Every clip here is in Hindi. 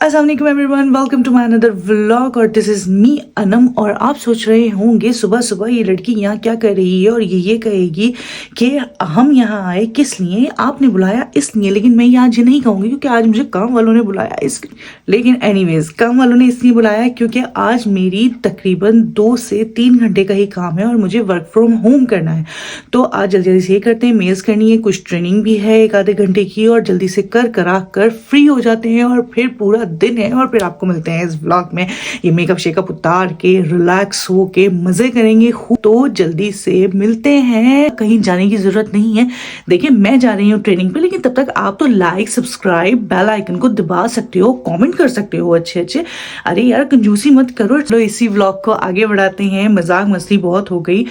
अस्सलाम वालेकुम everyone, welcome to my another vlog और दिस इज मी अनम। और आप सोच रहे होंगे सुबह सुबह ये लड़की यहाँ क्या कर रही है और ये कहेगी कि हम यहाँ आए किस लिए, आपने बुलाया इसलिए। लेकिन मैं यहाँ जी नहीं कहूँगी क्योंकि आज मुझे काम वालों ने बुलाया इसलिए। लेकिन एनीवेज काम वालों ने इसलिए बुलाया क्योंकि आज मेरी तकरीबन 2 से 3 घंटे का ही काम है और मुझे वर्क फ्रॉम होम करना है। तो आज जल्दी जल्दी से ये करते हैं, मेल्स करनी है, कुछ ट्रेनिंग भी है 1 आधे घंटे की, और जल्दी से करा कर फ्री हो जाते हैं और फिर पूरा दिन है और फिर आपको मिलते हैं इस व्लॉग में। ये मेकअप शेकअप उतार के रिलैक्स हो के मजे करेंगे। तो जल्दी से मिलते हैं, कहीं जाने की जरूरत नहीं है। देखिए मैं जा रही हूँ ट्रेनिंग पे, लेकिन तब तक आप तो लाइक सब्सक्राइब बेल आइकन को दबा सकते हो, कमेंट कर सकते हो अच्छे। अरे यार कंजूसी मत करो। चलो इसी व्लॉग को आगे बढ़ाते हैं, मजाक मस्ती बहुत हो गई,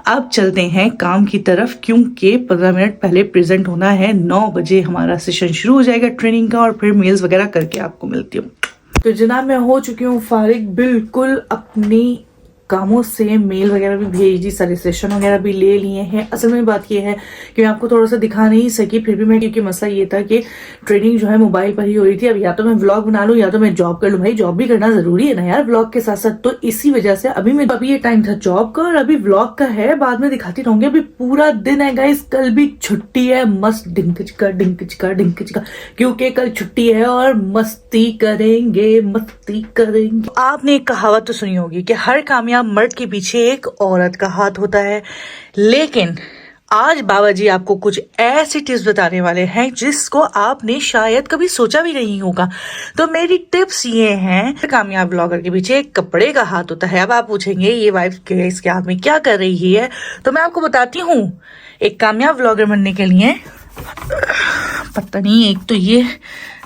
अब चलते हैं काम की तरफ क्योंकि 15 मिनट पहले प्रेजेंट होना है। 9 बजे हमारा सेशन शुरू हो जाएगा ट्रेनिंग का और फिर मेल्स वगैरह करके आपको मिलती हूँ। तो जनाब मैं हो चुकी हूँ फारिग, बिल्कुल अपनी कामों से, मेल वगैरह भी भेज दी, सारे सेशन वगैरह भी ले लिए हैं। असल में बात यह है कि मैं आपको थोड़ा सा दिखा नहीं सकी, फिर भी मैं, क्योंकि मसला ये था कि ट्रेनिंग जो है मोबाइल पर ही हो रही थी। अब या तो मैं व्लॉग बना लूँ या तो मैं जॉब कर लूँ। भाई जॉब भी करना जरूरी है ना यार व्लॉग के साथ साथ। तो इसी वजह से अभी ये टाइम था जॉब का और अभी व्लॉग का है, बाद में दिखाती रहूंगी। अभी पूरा दिन है गाइस, कल भी छुट्टी है, मस्त डिंकचिका क्योंकि कल छुट्टी है और मस्ती करेंगे। आपने एक कहावत तो सुनी होगी कि हर कामयाब मर्द के पीछे एक औरत का हाथ होता है, लेकिन आज बाबा जी आपको कुछ ऐसे टिप्स बताने वाले हैं जिसको आपने शायद कभी सोचा भी नहीं होगा। तो मेरी टिप्स ये हैं, कामयाब ब्लॉगर के पीछे एक कपड़े का हाथ होता है। अब आप पूछेंगे ये वाइफ के इसके हाथ में क्या कर रही है, तो मैं आपको बताती हूँ। एक कामयाब ब्लॉगर बनने के लिए पता नहीं, एक तो ये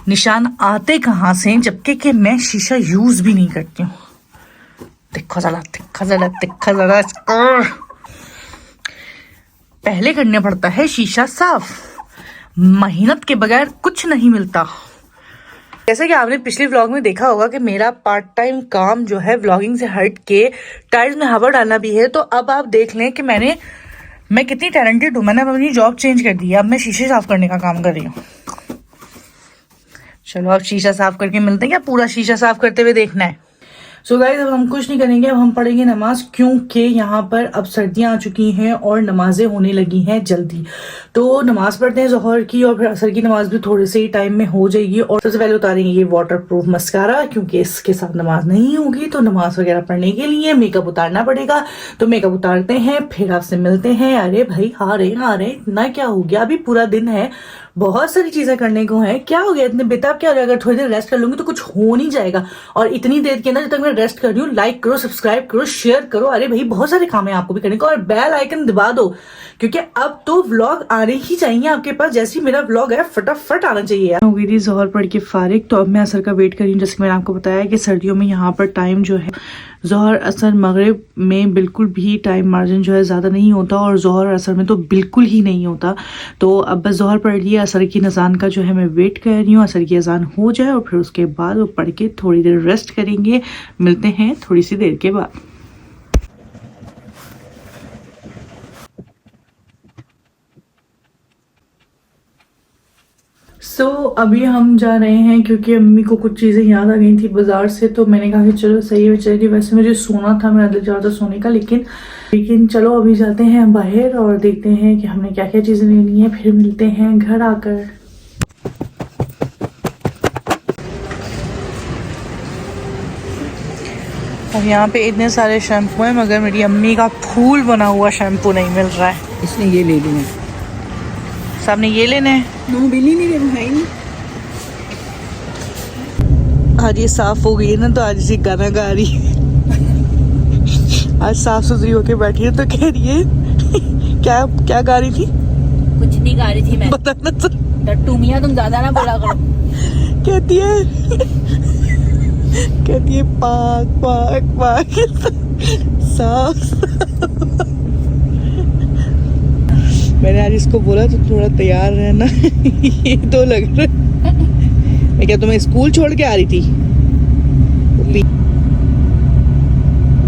निशान आते कहाँ से, जबकि कि मैं शीशा यूज भी नहीं करती हूँ। देखो जरा पहले करने पड़ता है शीशा साफ, मेहनत के बगैर कुछ नहीं मिलता। जैसे कि आपने पिछले व्लॉग में देखा होगा कि मेरा पार्ट टाइम काम जो है व्लॉगिंग से हट के टाइल्स में हवा डालना भी है। तो अब आप देख लें कि मैं कितनी टैलेंटेड हूँ। मैंने अपनी जॉब चेंज कर दी है, अब मैं शीशे साफ करने का काम कर रही हूँ। चलो अब शीशा साफ करके मिलते हैं, क्या पूरा शीशा साफ करते हुए देखना है। सो गाइस अब हम कुछ नहीं करेंगे, अब हम पढ़ेंगे नमाज, क्योंकि यहाँ पर अब सर्दियां आ चुकी हैं और नमाजें होने लगी हैं जल्दी। तो नमाज पढ़ते हैं ज़ोहर की और फिर असर की नमाज भी थोड़े से ही टाइम में हो जाएगी। और सबसे पहले उतारेंगे ये वाटर प्रूफ मस्कारा, क्योंकि इसके साथ नमाज नहीं होगी तो नमाज वगैरह पढ़ने के लिए मेकअप उतारना पड़ेगा। तो मेकअप उतारते हैं, फिर आपसे मिलते हैं। अरे भाई हाँ रे इतना क्या हो गया, अभी पूरा दिन है, बहुत सारी चीजें करने को है। क्या हो गया इतने बेताब, क्या हो गया? अगर थोड़ी देर रेस्ट कर लूंगी तो कुछ हो नहीं जाएगा। और इतनी देर के अंदर जब तक मैं रेस्ट कर रही हूँ, लाइक करो, सब्सक्राइब करो, शेयर करो। अरे भाई बहुत सारे काम है आपको भी करने को, और बेल आइकन दबा दो क्योंकि अब तो व्लॉग आने ही चाहिए आपके पास। जैसे ही मेरा व्लॉग है फटाफट आना चाहिए यार। हो गई थी जोहर पढ़ के फारिग, तो अब मैं असर का वेट कर रही हूँ। जैसे मैंने आपको बताया कि सर्दियों में यहाँ पर टाइम जो है जोहर असर मगरिब में बिल्कुल भी टाइम मार्जिन जो है ज़्यादा नहीं होता, और जोहर असर में तो बिल्कुल ही नहीं होता। तो अब बस जोहर पढ़ लिया, असर की अजान का जो है मैं वेट कर रही हूँ। असर की अजान हो जाए और फिर उसके बाद वो पढ़ के थोड़ी देर रेस्ट करेंगे। मिलते हैं थोड़ी सी देर के बाद। अभी हम जा रहे हैं क्योंकि अम्मी को कुछ चीज़ें याद आ गई थी बाजार से। तो मैंने कहा कि चलो सही है चलिए। वैसे मुझे सोना था, मेरा दिल चाह था सोने का, लेकिन चलो अभी जाते हैं बाहर और देखते हैं कि हमने क्या क्या चीज़ें लेनी है, फिर मिलते हैं घर आकर। अब यहाँ पे इतने सारे शैम्पू हैं मगर मेरी अम्मी का फूल बना हुआ शैम्पू नहीं मिल रहा है, इसने ये ले लेना। साहब ने ये लेने हैं, नो बिल ही नहीं दे भाई। आज ये साफ हो गई है ना, तो आज इसी गाना गा रही है। आज साफ सुथरी होके बैठी है तो कह रही है क्या गा रही थी? कुछ नहीं गा रही थी मैं, बताना तो। टूमिया तुम ज्यादा ना बोला करो। कहती है पाक साफ। मैंने आज इसको बोला तो थोड़ा तैयार रहना। ये तो लग रहा है मैं क्या तुम्हें स्कूल छोड़ के आ रही थी?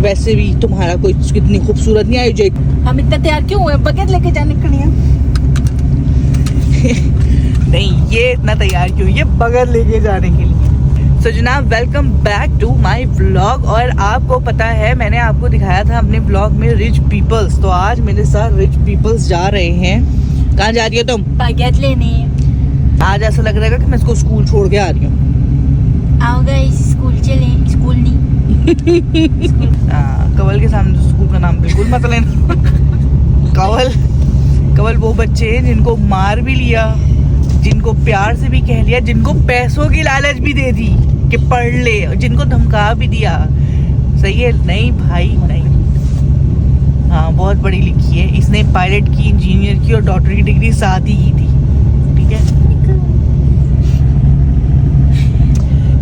वैसे भी तुम्हारा कोई कितनी खूबसूरत नहीं आई जो हम इतना तैयार क्यों हुए? बकेट लेके जाने के लिए नहीं, ये इतना तैयार क्यों, ये बगैर लेके जाने के लिए। सो जनाब welcome back to my vlog. और आपको पता है मैंने आपको दिखाया था अपने व्लॉग में रिच पीपल्स, तो आज मेरे साथ रिच पीपल्स जा रहे हैं। कहाँ जा रही हो तुम? बागेट लेने। आज ऐसा लग रहा है कि मैं इसको स्कूल छोड़ के आ रही हूँ। आओ गाइस, स्कूल चले। स्कूल नहीं कवल के सामने तो स्कूल का नाम बिल्कुल मत लेना। कवल वो बच्चे हैं जिनको मार भी लिया, जिनको प्यार से भी कह लिया, जिनको पैसों की लालच भी दे दी कि पढ़ ले, जिनको धमका भी दिया। सही है? नहीं भाई नहीं। हाँ बहुत पढ़ी लिखी है, इसने पायलट की, इंजीनियर की और डॉक्टर की डिग्री साथ ही की थी। ठीक है,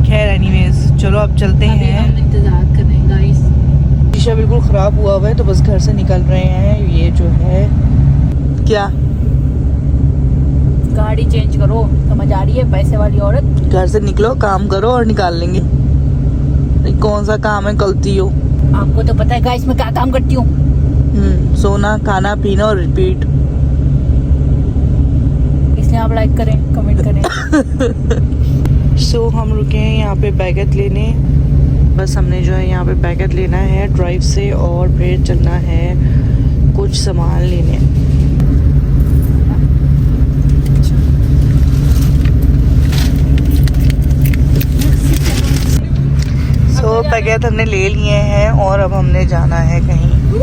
खैर एनीवेज चलो अब चलते हैं। हम इंतजार कर रहे हैं गाइस। शीशा बिल्कुल ख़राब हुआ हुआ है तो बस घर से निकल रहे हैं। ये जो है क्या, गाड़ी चेंज करो, समझ आ रही है? पैसे वाली औरत। घर से निकलो, काम करो और निकाल लेंगे। नहीं, कौन सा काम है गलती हो? आपको तो पता है गाइस मैं क्या काम करती हूँ। सोना, खाना, पीना और रिपीट। इसलिए आप लाइक करें, कमेंट करें। सो हम रुके हैं यहाँ पे बैगेट लेने। बस हमने जो है यहाँ पे बैगेट लेना है ड्राइव से और फिर चलना है कुछ सामान लेने। तो बैगेट हमने ले लिए हैं और अब हमने जाना है कहीं।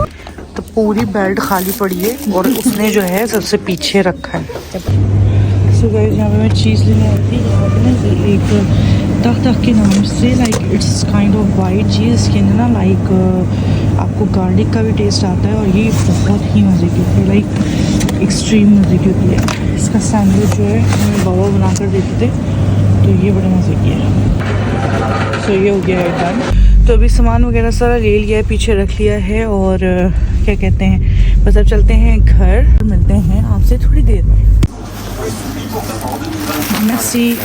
तो पूरी बेल्ट खाली पड़ी है और उसने जो है सबसे पीछे रखा है। सो गाइस यहाँ पे मैं चीज़ लेने आई थी। यहाँ पे ना एक तक के नाम से like it's kind of white चीज़, इसके अंदर ना लाइक आपको गार्लिक का भी टेस्ट आता है और ये बहुत ही मज़े की होती है, लाइक एक्सट्रीम मज़े की होती है। इसका सैंडविच जो है हमें बाबा बना कर देते थे, तो ये बड़े मज़े की है। सो ये हो गया है डन। तो अभी सामान वगैरह सारा ले लिया है, पीछे रख लिया है और क्या कहते हैं, बस अब चलते हैं घर। मिलते हैं आपसे थोड़ी देर में। मैसी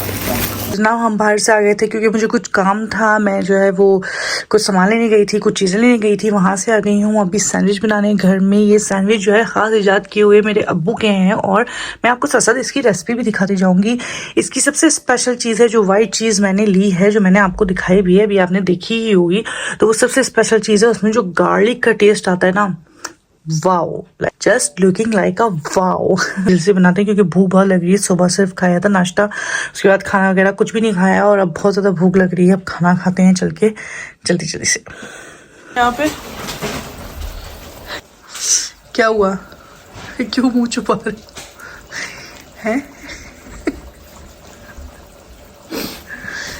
जनाब हम बाहर से आ गए थे क्योंकि मुझे कुछ काम था। मैं जो है वो कुछ सामान लेने गई थी, कुछ चीज़ें लेने गई थी, वहाँ से आ गई हूँ अभी सैंडविच बनाने घर में। ये सैंडविच जो है ख़ास इजाद किए हुए मेरे अब्बू के हैं और मैं आपको साथ साथ इसकी रेसिपी भी दिखाती जाऊँगी। इसकी सबसे स्पेशल चीज़ है जो वाइट चीज़ मैंने ली है, जो मैंने आपको दिखाई भी है, अभी आपने देखी ही होगी। तो वो सबसे स्पेशल चीज़ है, उसमें जो गार्लिक का टेस्ट आता है ना, wow, just looking like a wow. दिल से बनाते हैं क्योंकि भूख बहुत लग रही है। सुबह सिर्फ खाया था नाश्ता, उसके बाद खाना वगैरह कुछ भी नहीं खाया और अब बहुत ज़्यादा भूख लग रही है। अब खाना खाते हैं चल के जल्दी जल्दी से। यहाँ पे क्या हुआ? क्यों मुंह छुपा रहे हैं?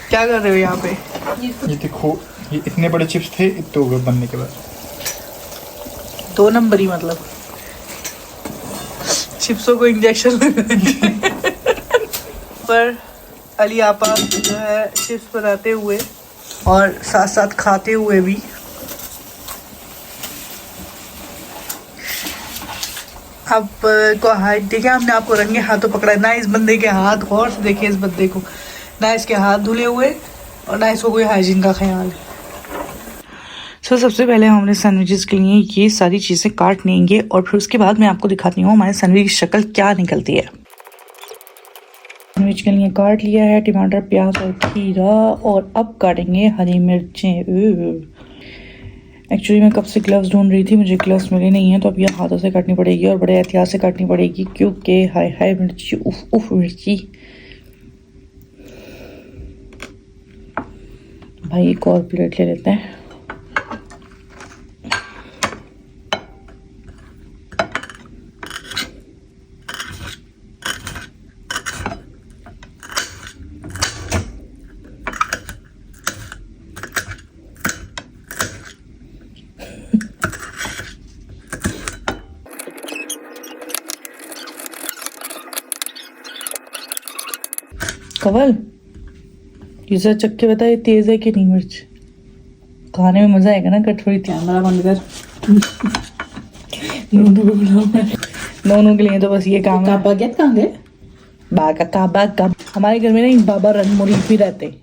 क्या कर रहे हो यहाँ पे? ये देखो, ये इतने बड़े चिप्स थे इतने हो गए बनने के बाद। 2 नंबर ही मतलब चिप्सों को इंजेक्शन लगाएंगे। पर अली आपा जो है चिप्स बनाते हुए और साथ साथ खाते हुए भी। अब को हाथ देखिए, हमने आपको रंगे हाथों पकड़ा ना इस बंदे के हाथ। गौर से देखिए इस बंदे को, ना इसके हाथ धुले हुए और ना इसको कोई हाइजीन का ख्याल है। सबसे पहले हमने सैंडविचेस के लिए ये सारी चीज़ें काट लेंगे और फिर उसके बाद मैं आपको दिखाती हूँ हमारे सैंडविच की शक्ल क्या निकलती है। सैंडविच के लिए काट लिया है टमाटर, प्याज और खीरा और अब काटेंगे हरी मिर्चें। एक्चुअली मैं कब से ग्लव्स ढूंढ रही थी, मुझे ग्लव्स मिले नहीं हैं, तो अब ये हाथों से काटनी पड़ेगी और बड़े एहतियात से काटनी पड़ेगी क्योंकि हाय हाय मिर्ची, उफ उफ मिर्ची। भाई एक और प्लेट ले लेते हैं। कवल ये जरा चख के बता, ये तेज है कि नहीं मिर्च? खाने में मजा आएगा ना। कट थोड़ी कैमरा बंद कर। नोनू के लिए तो बस ये काम है। बागेट कहाँ गए? बागा का हमारे घर में ना बाबा रन मुरीफ भी रहते।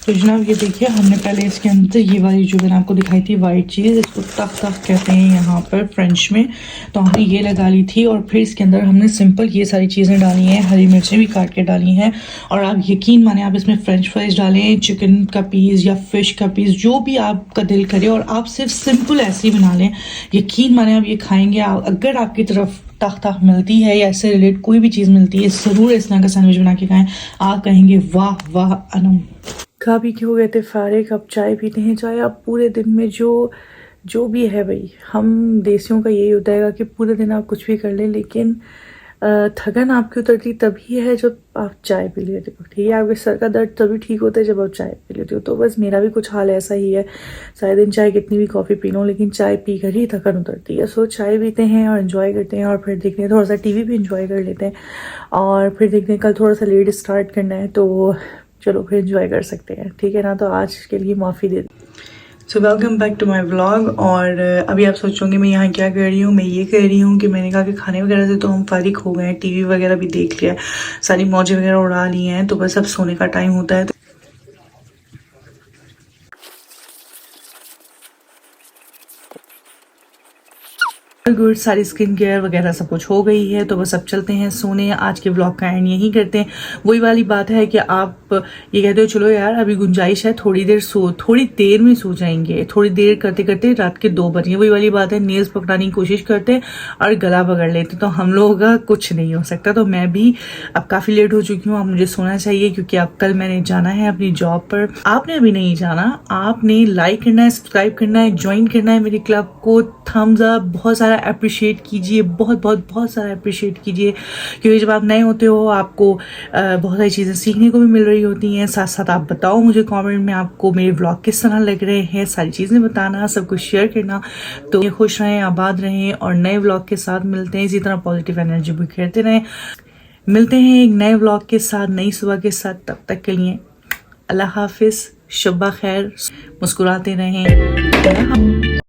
तो जनाब ये देखिए, हमने पहले इसके अंदर ये वाली जो मैंने आपको दिखाई थी वाइट चीज़, इसको तक तक कहते हैं यहाँ पर फ्रेंच में, तो हमने ये लगा ली थी। और फिर इसके अंदर हमने सिंपल ये सारी चीज़ें डाली हैं, हरी मिर्चें भी काट के डाली हैं। और आप यकीन माने, आप इसमें फ्रेंच फ्राइज डालें, चिकन का पीस या फिश का पीस, जो भी आपका दिल करे, और आप सिर्फ सिंपल ऐसे ही बना लें, यकीन माने आप ये खाएंगे। अगर आपकी तरफ तख्ता मिलती है या इससे रिलेटेड कोई भी चीज़ मिलती है, ज़रूर इस तरह का सैंडविच बना के खाएं। आप कहेंगे वाह वाह अनम। खा पी के हो गए थे फारिग, अब चाय पीते हैं। चाय आप पूरे दिन में जो भी है भाई, हम देसियों का यही होता है कि पूरे दिन आप कुछ भी कर लें, लेकिन थकन आपकी उतरती तभी है जब आप चाय पी लेते हो। ठीक है, आपके सर का दर्द तभी ठीक होता है जब आप चाय पी लेते हो। तो बस मेरा भी कुछ हाल ऐसा ही है, सारे दिन चाय कितनी भी कॉफ़ी पी लो, लेकिन चाय पी कर ही थकन उतरती है। सो चाय पीते हैं और इन्जॉय करते हैं, और फिर देखते हैं थोड़ा सा टीवी भी इन्जॉय कर लेते हैं, और फिर देखते हैं कल थोड़ा सा लेट स्टार्ट करना है, तो चलो फिर इन्जॉय कर सकते हैं। ठीक है ना, तो आज के लिए माफ़ी दे। So welcome back to my vlog. और अभी आप सोचोगे मैं यहाँ क्या कर रही हूँ। मैं ये कर रही हूँ कि मैंने कहा कि खाने वगैरह से तो हम फारिग हो गए हैं, टीवी वगैरह भी देख लिया, सारी मौजें वगैरह उड़ा ली हैं, तो बस अब सोने का टाइम होता है। गुड, सारी स्किन केयर वगैरह सब कुछ हो गई है, तो बस अब चलते हैं सोने। आज के ब्लॉग का एंड यही करते हैं। वही वाली बात है कि आप ये कहते हो चलो यार अभी गुंजाइश है, थोड़ी देर में सो जाएंगे, थोड़ी देर करते करते रात के 2 बजे। वही वाली बात है, नेल्स पकड़ाने की कोशिश करते और गला पकड़ लेते, तो हम लोगों का कुछ नहीं हो सकता। तो मैं भी अब काफ़ी लेट हो चुकी हूँ, अब मुझे सोना चाहिए, क्योंकि अब कल मैंने जाना है अपनी जॉब पर। आपने अभी नहीं जाना, आपने लाइक करना है, सब्सक्राइब करना है, ज्वाइन करना है मेरे क्लब को, थम्स अप बहुत सारा अप्रिशिएट कीजिए, बहुत सारा अप्रिशिएट कीजिए, क्योंकि जब आप नए होते हो आपको बहुत सारी चीज़ें सीखने को भी मिल रही होती हैं। साथ साथ आप बताओ मुझे कमेंट में आपको मेरे व्लॉग किस तरह लग रहे हैं, सारी चीज़ें बताना, सब कुछ शेयर करना। तो ये खुश रहें, आबाद रहें, और नए व्लॉग के साथ मिलते हैं। इसी तरह पॉजिटिव एनर्जी बिखेरते रहें। मिलते हैं एक नए व्लॉग के साथ, नई सुबह के साथ। तब तक के लिए अल्लाह हाफिज़, शब्बा खैर, मुस्कुराते रहें।